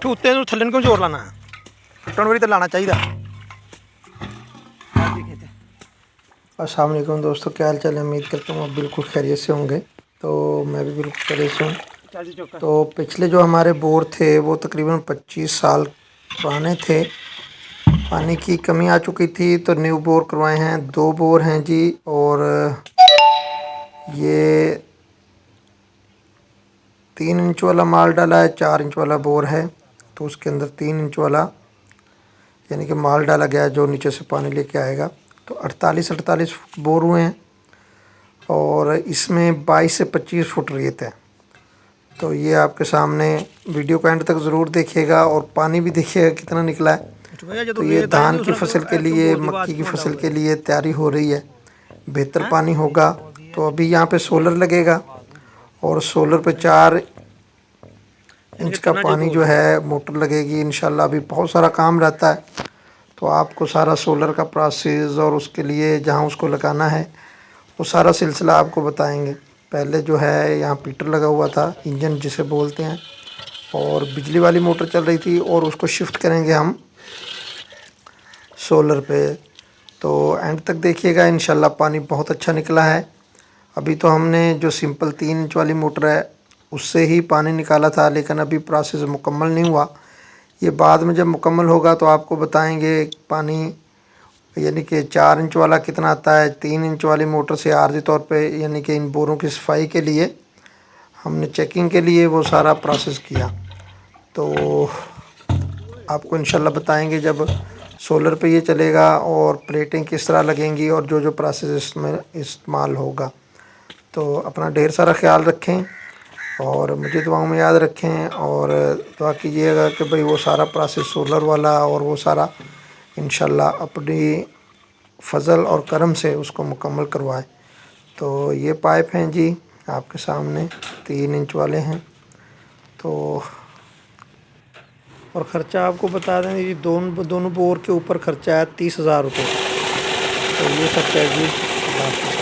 फिर उत्ते नूं थल्ले नूं क्यों जोर लाना, टुटण वारी तो लाना चाहिए। अस्सलाम वालेकुम दोस्तों, क्या हाल चाल है। उम्मीद करता हूँ आप बिल्कुल खैरियत से होंगे। तो मैं भी बिल्कुल खैरियत से हूँ। तो पिछले जो हमारे बोर थे वो तकरीबन 25 साल पुराने थे। पानी की कमी आ चुकी थी तो न्यू बोर करवाए हैं। 2 बोर हैं जी, और ये 3 इंच वाला माल डाला है, 4 इंच वाला बोर है। तो उसके अंदर 3 इंच वाला यानी कि माल डाला गया है जो नीचे से पानी लेके आएगा। तो 48 फुट बोर हुए हैं और इसमें 22 से 25 फुट रेत है। तो ये आपके सामने वीडियो को एंड तक ज़रूर देखिएगा और पानी भी देखिएगा कितना निकला है। तो ये धान की फसल के लिए, मक्की की फसल के लिए तैयारी हो रही है। बेहतर पानी होगा तो अभी यहाँ पे सोलर लगेगा और सोलर पे 4 इंच का पानी जो है मोटर लगेगी इंशाल्लाह। अभी बहुत सारा काम रहता है तो आपको सारा सोलर का प्रोसेस और उसके लिए जहाँ उसको लगाना है वो सारा सिलसिला आपको बताएंगे। पहले जो है यहाँ पीटर लगा हुआ था, इंजन जिसे बोलते हैं, और बिजली वाली मोटर चल रही थी और उसको शिफ्ट करेंगे हम सोलर पे। तो एंड तक देखिएगा, इंशाल्लाह पानी बहुत अच्छा निकला है। अभी तो हमने जो सिंपल 3 इंच वाली मोटर है उससे ही पानी निकाला था, लेकिन अभी प्रोसेस मुकम्मल नहीं हुआ। ये बाद में जब मुकम्मल होगा तो आपको बताएंगे पानी यानी कि 4 इंच वाला कितना आता है। 3 इंच वाली मोटर से आर्जी तौर पे यानी कि इन बोरों की सफाई के लिए हमने चेकिंग के लिए वो सारा प्रोसेस किया। तो आपको इंशाल्लाह बताएंगे जब सोलर पे ये चलेगा और प्लेटें किस तरह लगेंगी और जो जो प्रोसेस इसमें इस्तेमाल होगा। तो अपना ढेर सारा ख्याल रखें और मुझे दुआओं में याद रखें और दुआ कीजिएगा कि भाई वो सारा प्रोसेस सोलर वाला और वो सारा इंशाल्लाह अपनी फ़ज़ल और करम से उसको मुकम्मल करवाएं। तो ये पाइप हैं जी आपके सामने, 3 इंच वाले हैं। तो और ख़र्चा आपको बता दें जी, दोनों बोर के ऊपर ख़र्चा है 30,000 रुपये। तो ये ख़र्चा है जी।